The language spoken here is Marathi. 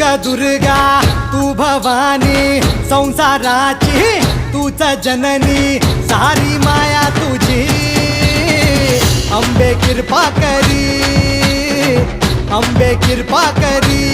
ग दुर्गा तू भवानी संसाराची तूच जननी सारी माया तुझी अंबे कृपा करी अंबे कृपा करी